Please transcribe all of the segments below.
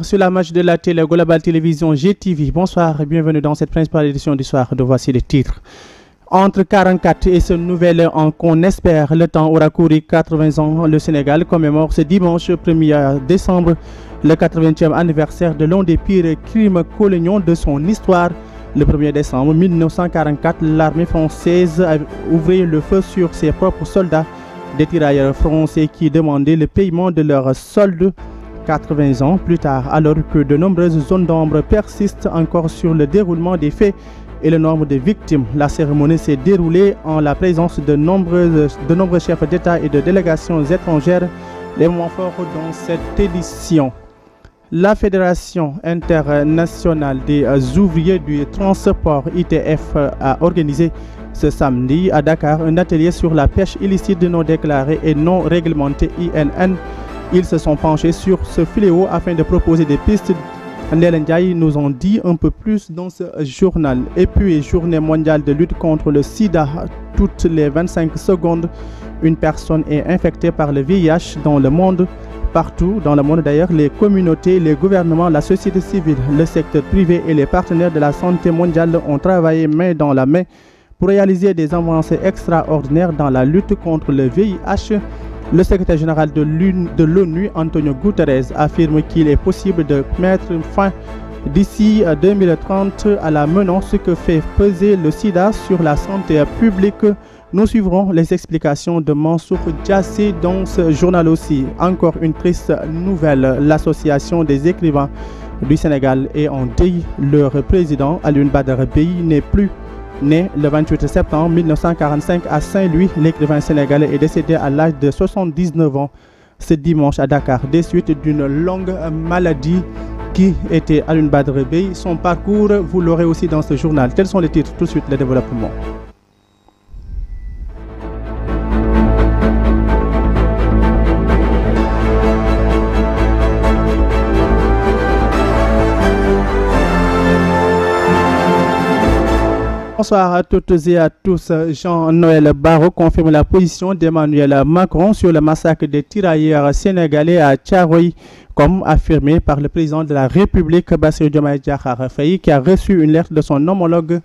Sur la match de la télé Global Télévision GTV. Bonsoir et bienvenue dans cette principale édition du soir de Voici les titres. Entre 44 et ce nouvel an qu'on espère, le temps aura couru 80 ans. Le Sénégal commémore ce dimanche 1er décembre le 80e anniversaire de l'un des pires crimes coloniaux de son histoire. Le 1er décembre 1944, l'armée française a ouvert le feu sur ses propres soldats, des tirailleurs français qui demandaient le paiement de leurs soldes. 80 ans plus tard, alors que de nombreuses zones d'ombre persistent encore sur le déroulement des faits et le nombre de victimes, la cérémonie s'est déroulée en la présence de nombreux chefs d'État et de délégations étrangères. Les moments forts dans cette édition. La Fédération internationale des ouvriers du transport ITF a organisé ce samedi à Dakar un atelier sur la pêche illicite non déclarée et non réglementée INN. Ils se sont penchés sur ce fléau afin de proposer des pistes. Ndella Ndiaye nous en dit un peu plus dans ce journal. Et puis, journée mondiale de lutte contre le sida. Toutes les 25 secondes, une personne est infectée par le VIH dans le monde. Partout dans le monde d'ailleurs, les communautés, les gouvernements, la société civile, le secteur privé et les partenaires de la santé mondiale ont travaillé main dans la main pour réaliser des avancées extraordinaires dans la lutte contre le VIH. Le secrétaire général de l'ONU, Antonio Guterres, affirme qu'il est possible de mettre fin d'ici 2030 à la menace que fait peser le sida sur la santé publique. Nous suivrons les explications de Mansour Diassé dans ce journal aussi. Encore une triste nouvelle, l'association des écrivains du Sénégal est en deuil. Leur président, Alioune Badara Bèye, n'est plus. Né le 28 septembre 1945 à Saint-Louis, l'écrivain sénégalais est décédé à l'âge de 79 ans ce dimanche à Dakar, des suites d'une longue maladie qui était Alioune Badara Bèye. Son parcours, vous l'aurez aussi dans ce journal. Tels sont les titres, tout de suite le développement. Bonsoir à toutes et à tous. Jean-Noël Barrot confirme la position d'Emmanuel Macron sur le massacre des tirailleurs sénégalais à Thiaroye, comme affirmé par le président de la République, Bassirou Diomaye Diakhar Faye, qui a reçu une lettre de son homologue.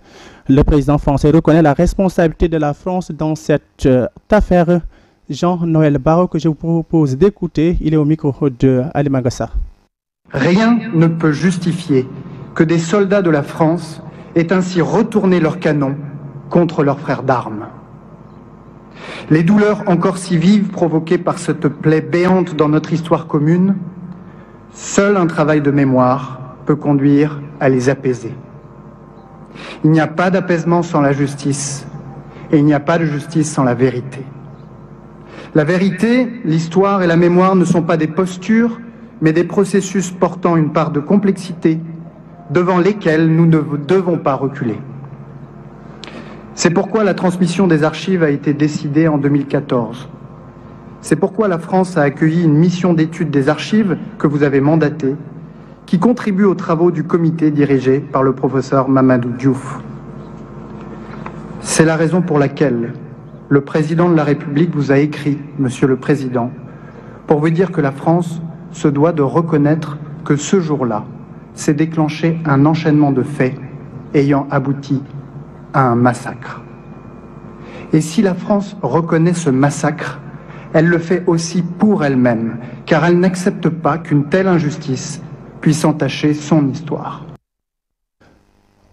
Le président français reconnaît la responsabilité de la France dans cette affaire. Jean-Noël Barrot, que je vous propose d'écouter, il est au micro de Ali Magassa. Rien ne peut justifier que des soldats de la France aient ainsi retourné leurs canons contre leurs frères d'armes. Les douleurs encore si vives provoquées par cette plaie béante dans notre histoire commune, seul un travail de mémoire peut conduire à les apaiser. Il n'y a pas d'apaisement sans la justice, et il n'y a pas de justice sans la vérité. La vérité, l'histoire et la mémoire ne sont pas des postures, mais des processus portant une part de complexité, devant lesquels nous ne devons pas reculer. C'est pourquoi la transmission des archives a été décidée en 2014. C'est pourquoi la France a accueilli une mission d'étude des archives que vous avez mandatée, qui contribue aux travaux du comité dirigé par le professeur Mamadou Diouf. C'est la raison pour laquelle le président de la République vous a écrit, Monsieur le Président, pour vous dire que la France se doit de reconnaître que ce jour-là, s'est déclenché un enchaînement de faits ayant abouti à un massacre. Et si la France reconnaît ce massacre, elle le fait aussi pour elle-même, car elle n'accepte pas qu'une telle injustice puisse entacher son histoire.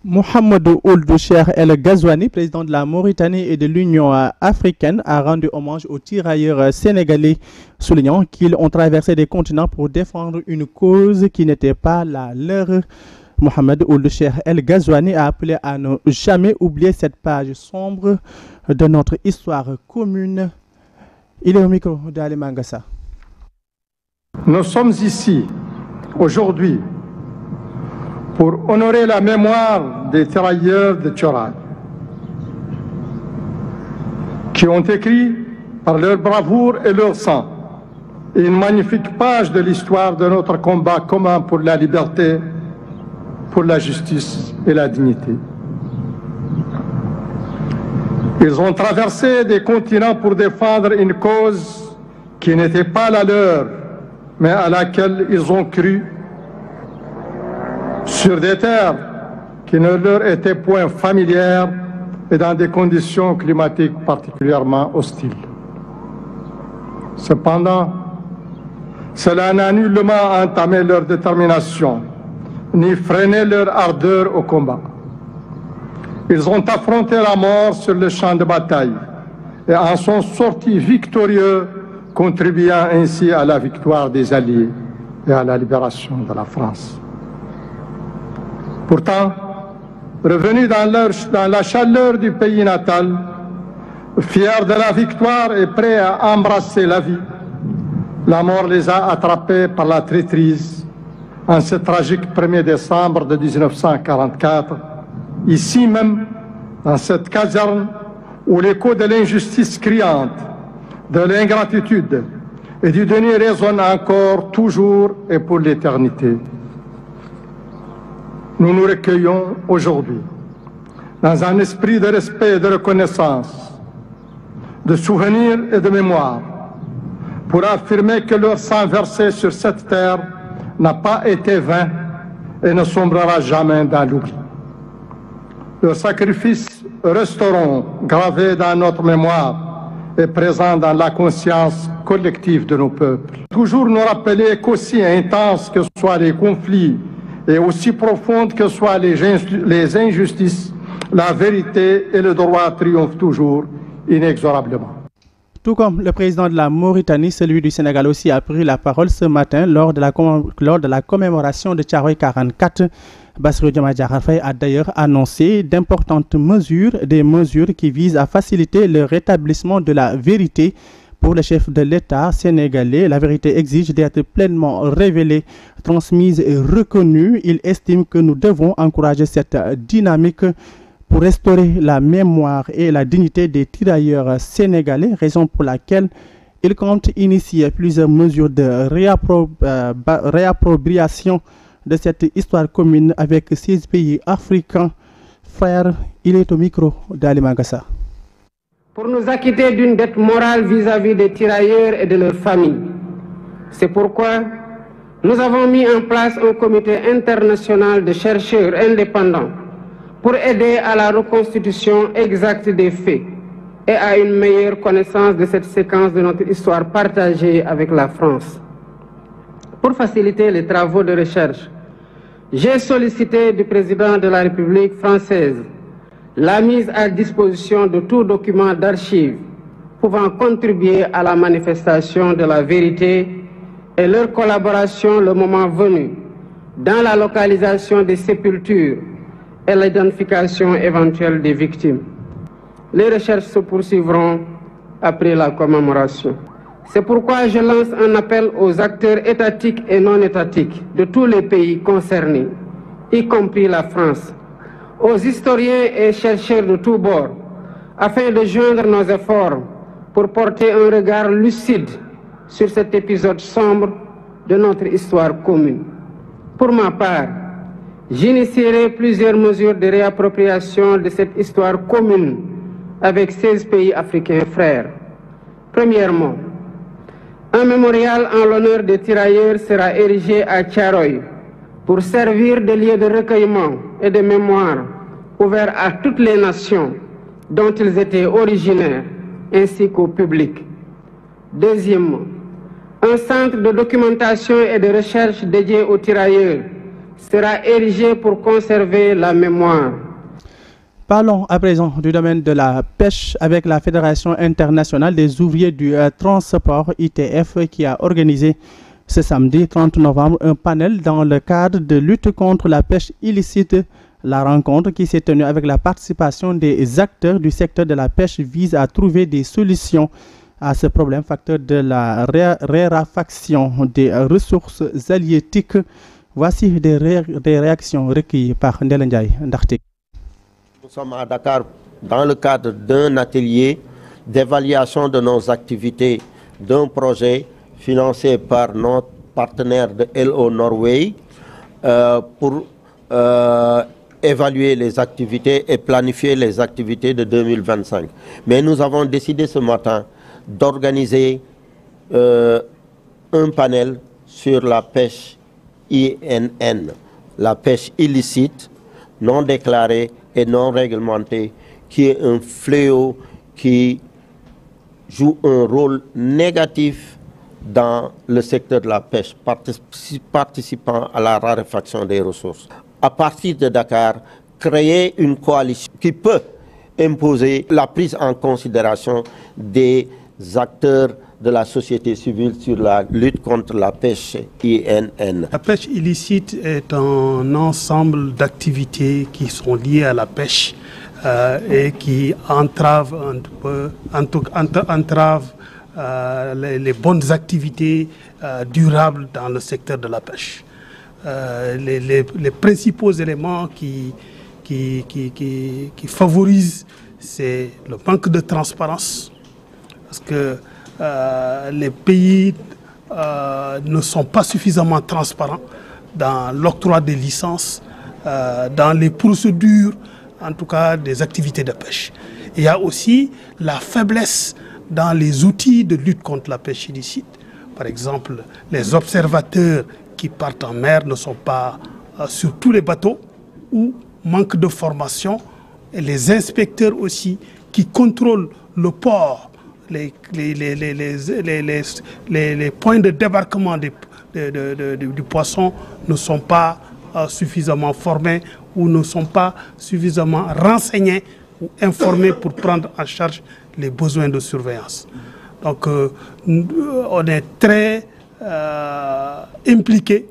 Mohamedou Ould Cheikh El Ghazouani, président de la Mauritanie et de l'Union africaine, a rendu hommage aux tirailleurs sénégalais, soulignant qu'ils ont traversé des continents pour défendre une cause qui n'était pas la leur. Mohamedou Ould Cheikh El Ghazouani a appelé à ne jamais oublier cette page sombre de notre histoire commune. Il est au micro d'Ali Mangassa. Nous sommes ici aujourd'hui pour honorer la mémoire des tirailleurs de Thiaroye, qui ont écrit par leur bravoure et leur sang une magnifique page de l'histoire de notre combat commun pour la liberté, pour la justice et la dignité. Ils ont traversé des continents pour défendre une cause qui n'était pas la leur, mais à laquelle ils ont cru sur des terres qui ne leur étaient point familières et dans des conditions climatiques particulièrement hostiles. Cependant, cela n'a nullement entamé leur détermination, ni freiné leur ardeur au combat. Ils ont affronté la mort sur le champ de bataille et en sont sortis victorieux, contribuant ainsi à la victoire des Alliés et à la libération de la France. Pourtant, revenus dans la chaleur du pays natal, fiers de la victoire et prêts à embrasser la vie, la mort les a attrapés par la traîtrise en ce tragique 1er décembre de 1944, ici même, dans cette caserne où l'écho de l'injustice criante, de l'ingratitude et du déni résonne encore, toujours et pour l'éternité. Nous nous recueillons aujourd'hui dans un esprit de respect et de reconnaissance, de souvenir et de mémoire, pour affirmer que leur sang versé sur cette terre n'a pas été vain et ne sombrera jamais dans l'oubli. Leurs sacrifices resteront gravés dans notre mémoire et présents dans la conscience collective de nos peuples. Toujours nous rappeler qu'aussi intenses que soient les conflits et aussi profondes que soient les injustices, la vérité et le droit triomphent toujours inexorablement. Tout comme le président de la Mauritanie, celui du Sénégal aussi a pris la parole ce matin lors de la commémoration de Thiaroye 44. Bassirou Diomaye Diakhar Faye a d'ailleurs annoncé d'importantes mesures, des mesures qui visent à faciliter le rétablissement de la vérité. Pour le chef de l'État sénégalais, la vérité exige d'être pleinement révélée, transmise et reconnue. Il estime que nous devons encourager cette dynamique pour restaurer la mémoire et la dignité des tirailleurs sénégalais, raison pour laquelle il compte initier plusieurs mesures de réappropriation de cette histoire commune avec 6 pays africains. Frère, il est au micro d'Ali Magassa. Pour nous acquitter d'une dette morale vis-à-vis des tirailleurs et de leurs familles. C'est pourquoi nous avons mis en place un comité international de chercheurs indépendants pour aider à la reconstitution exacte des faits et à une meilleure connaissance de cette séquence de notre histoire partagée avec la France. Pour faciliter les travaux de recherche, j'ai sollicité du président de la République française la mise à disposition de tout document d'archives pouvant contribuer à la manifestation de la vérité et leur collaboration le moment venu dans la localisation des sépultures et l'identification éventuelle des victimes. Les recherches se poursuivront après la commémoration. C'est pourquoi je lance un appel aux acteurs étatiques et non étatiques de tous les pays concernés, y compris la France, aux historiens et chercheurs de tous bords, afin de joindre nos efforts pour porter un regard lucide sur cet épisode sombre de notre histoire commune. Pour ma part, j'initierai plusieurs mesures de réappropriation de cette histoire commune avec 16 pays africains frères. Premièrement, un mémorial en l'honneur des tirailleurs sera érigé à Thiaroye pour servir de lieu de recueillement et de mémoire ouvert à toutes les nations dont ils étaient originaires, ainsi qu'au public. Deuxièmement, un centre de documentation et de recherche dédié aux tirailleurs sera érigé pour conserver la mémoire. Parlons à présent du domaine de la pêche avec la Fédération internationale des ouvriers du transport ITF qui a organisé ce samedi 30 novembre un panel dans le cadre de lutte contre la pêche illicite. La rencontre qui s'est tenue avec la participation des acteurs du secteur de la pêche vise à trouver des solutions à ce problème facteur de la raréfaction des ressources halieutiques. Voici des réactions recueillies par Ndella Ndiaye Ndaxte. Nous sommes à Dakar dans le cadre d'un atelier d'évaluation de nos activités d'un projet financé par notre partenaire de LO Norway pour évaluer les activités et planifier les activités de 2025. Mais nous avons décidé ce matin d'organiser un panel sur la pêche INN la pêche illicite, non déclarée et non réglementée, qui est un fléau qui joue un rôle négatif dans le secteur de la pêche, participant à la raréfaction des ressources. À partir de Dakar, créer une coalition qui peut imposer la prise en considération des acteurs de la société civile sur la lutte contre la pêche INN. La pêche illicite est un ensemble d'activités qui sont liées à la pêche et qui entravent les bonnes activités durables dans le secteur de la pêche. Les principaux éléments qui favorisent, c'est le manque de transparence, parce que les pays ne sont pas suffisamment transparents dans l'octroi des licences, dans les procédures, en tout cas des activités de pêche. Il y a aussi la faiblesse dans les outils de lutte contre la pêche illicite. Par exemple, les observateurs qui partent en mer ne sont pas sur tous les bateaux, ou manque de formation, et les inspecteurs aussi qui contrôlent le port, les points de débarquement du poisson ne sont pas suffisamment formés ou ne sont pas suffisamment renseignés ou informés pour prendre en charge les besoins de surveillance. Donc on est très impliqué,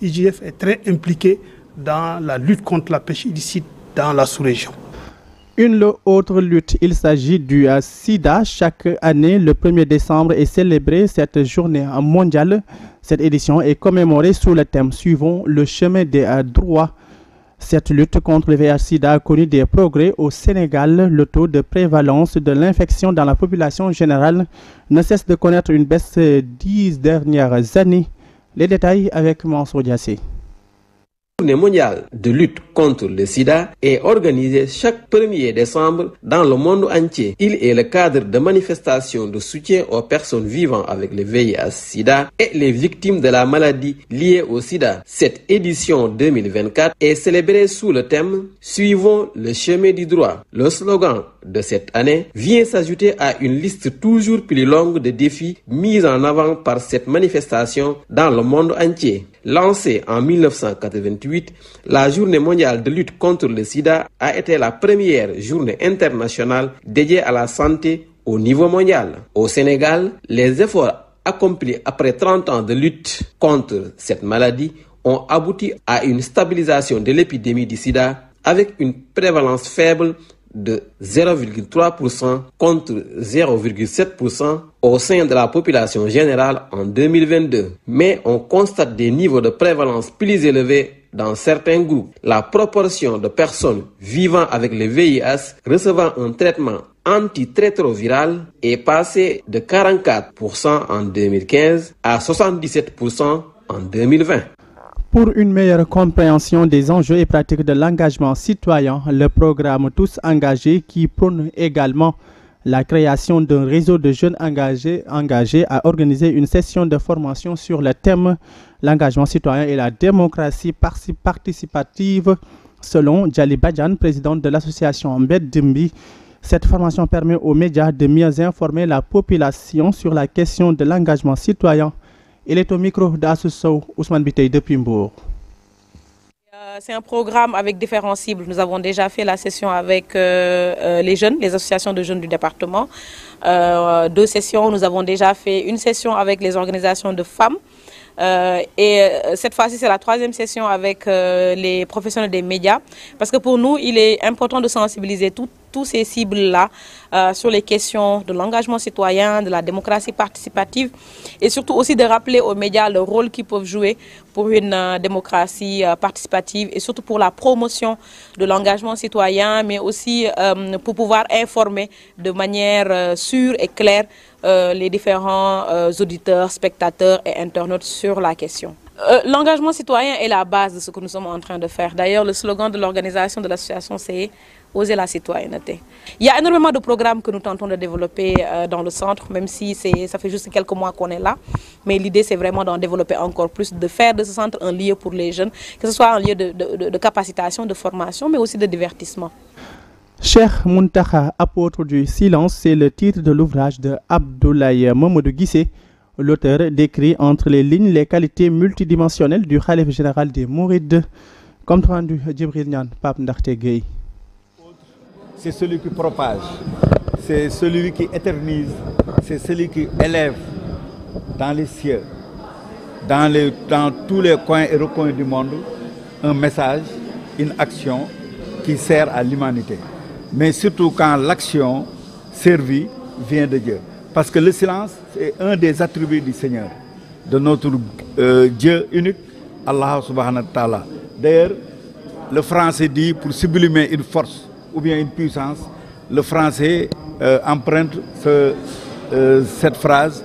IJF est très impliqué dans la lutte contre la pêche illicite dans la sous-région. Une autre lutte, il s'agit du sida. Chaque année, le 1er décembre est célébrée cette journée mondiale. Cette édition est commémorée sous le thème suivant le chemin des droits. Cette lutte contre le VIH-Sida a connu des progrès au Sénégal. Le taux de prévalence de l'infection dans la population générale ne cesse de connaître une baisse ces 10 dernières années. Les détails avec Mansour Diassé. La journée mondiale de lutte contre le sida est organisée chaque 1er décembre dans le monde entier. Il est le cadre de manifestations de soutien aux personnes vivant avec le VIH-Sida et les victimes de la maladie liée au sida. Cette édition 2024 est célébrée sous le thème « Suivons le chemin du droit ». Le slogan de cette année vient s'ajouter à une liste toujours plus longue de défis mis en avant par cette manifestation dans le monde entier. Lancée en 1988, la Journée mondiale de lutte contre le sida a été la première journée internationale dédiée à la santé au niveau mondial. Au Sénégal, les efforts accomplis après 30 ans de lutte contre cette maladie ont abouti à une stabilisation de l'épidémie du sida avec une prévalence faible de 0,3% contre 0,7% au sein de la population générale en 2022. Mais on constate des niveaux de prévalence plus élevés dans certains groupes. La proportion de personnes vivant avec le VIH recevant un traitement antirétroviral est passée de 44% en 2015 à 77% en 2020. Pour une meilleure compréhension des enjeux et pratiques de l'engagement citoyen, le programme Tous engagés qui prône également la création d'un réseau de jeunes engagés a organisé une session de formation sur le thème l'engagement citoyen et la démocratie participative. Selon Djali Badjan, présidente de l'association Mbed Dimbi, cette formation permet aux médias de mieux informer la population sur la question de l'engagement citoyen. Il est au micro d'Assoussou Ousmane Bitey de Pimbourg. C'est un programme avec différentes cibles. Nous avons déjà fait la session avec les jeunes, les associations de jeunes du département. 2 sessions, nous avons déjà fait une session avec les organisations de femmes. Et cette fois-ci, c'est la 3e session avec les professionnels des médias. Parce que pour nous, il est important de sensibiliser tous ces cibles-là sur les questions de l'engagement citoyen, de la démocratie participative et surtout aussi de rappeler aux médias le rôle qu'ils peuvent jouer pour une démocratie participative et surtout pour la promotion de l'engagement citoyen, mais aussi pour pouvoir informer de manière sûre et claire les différents auditeurs, spectateurs et internautes sur la question. L'engagement citoyen est la base de ce que nous sommes en train de faire. D'ailleurs, le slogan de l'organisation de l'association, c'est « Oser la citoyenneté ». Il y a énormément de programmes que nous tentons de développer dans le centre, même si ça fait juste quelques mois qu'on est là. Mais l'idée, c'est vraiment d'en développer encore plus, de faire de ce centre un lieu pour les jeunes, que ce soit un lieu de capacitation, de formation, mais aussi de divertissement. Cheikh Mountakha, apôtre du silence, c'est le titre de l'ouvrage de Abdoulaye Mamadou Guissé. L'auteur décrit entre les lignes les qualités multidimensionnelles du Khalife général des Mourides. Comme rendu Djibril Niane, Pape Ndakhte Gueye. C'est celui qui propage, c'est celui qui éternise, c'est celui qui élève dans les cieux, dans tous les coins et recoins du monde, un message, une action qui sert à l'humanité. Mais surtout quand l'action servie vient de Dieu. Parce que le silence est un des attributs du Seigneur, de notre Dieu unique, Allah subhanahu wa ta'ala. D'ailleurs, le français dit pour sublimer une force ou bien une puissance, le français emprunte cette phrase: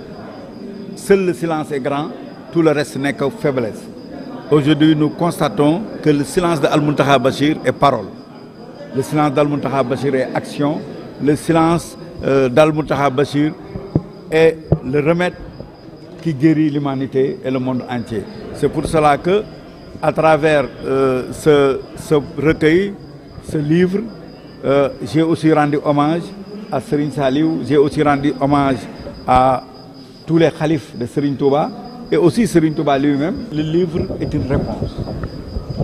seul le silence est grand, tout le reste n'est que faiblesse. Aujourd'hui, nous constatons que le silence d'Al-Mountakha Bachir est parole. Le silence d'Al-Mountakha Bachir est action. Le silence d'Al-Mountakha Bachir est le remède qui guérit l'humanité et le monde entier. C'est pour cela que, à travers ce recueil, ce livre, j'ai aussi rendu hommage à Serigne Saliou, j'ai aussi rendu hommage à tous les khalifes de Serigne Touba et aussi Serigne Touba lui-même. Le livre est une réponse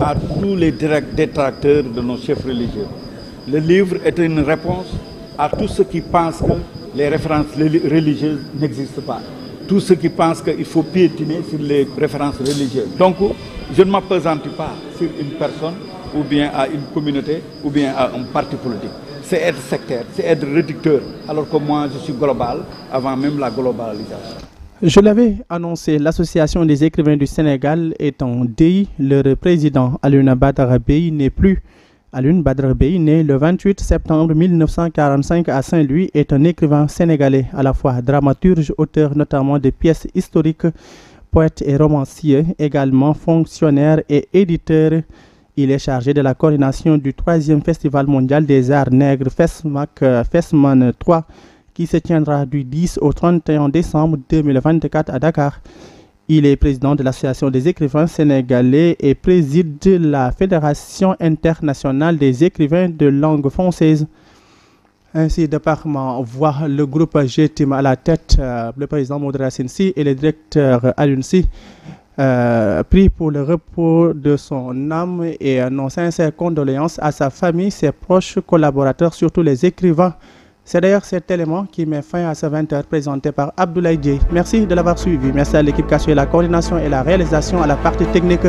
à tous les détracteurs de nos chefs religieux. Le livre est une réponse à tous ceux qui pensent que les références religieuses n'existent pas. Tous ceux qui pensent qu'il faut piétiner sur les références religieuses. Donc, je ne m'appesantis pas sur une personne, ou bien à une communauté, ou bien à un parti politique. C'est être sectaire, c'est être réducteur, alors que moi, je suis global, avant même la globalisation. Je l'avais annoncé, l'Association des écrivains du Sénégal est en deuil. Leur président, Alioune Badara Bèye, n'est plus. Alioune Badara Bèye, né le 28 septembre 1945 à Saint-Louis, est un écrivain sénégalais, à la fois dramaturge, auteur notamment de pièces historiques, poète et romancier, également fonctionnaire et éditeur. Il est chargé de la coordination du 3e Festival mondial des arts nègres FESMAN 3, qui se tiendra du 10 au 31 décembre 2024 à Dakar. Il est président de l'Association des écrivains sénégalais et préside la Fédération internationale des écrivains de langue française. Ainsi, de par ma voix, le groupe GTIM à la tête, le président Mamadou Racine Sy et le directeur Alioune Sy, prie pour le repos de son âme et nos sincères condoléances à sa famille, ses proches collaborateurs, surtout les écrivains. C'est d'ailleurs cet élément qui met fin à ce 20h présenté par Abdoulaye Dieye. Merci de l'avoir suivi. Merci à l'équipe qui a assuré la coordination et la réalisation, à la partie technique.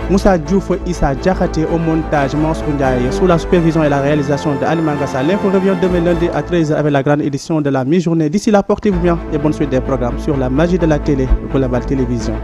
Moussa Diouf, Issa Diakhaté au montage, Mansour Ndiaye, sous la supervision et la réalisation de Ali Mangassa. L'info revient demain lundi à 13h avec la grande édition de la mi-journée. D'ici là, portez-vous bien et bonne suite des programmes sur la magie de la télé, Global Télévision.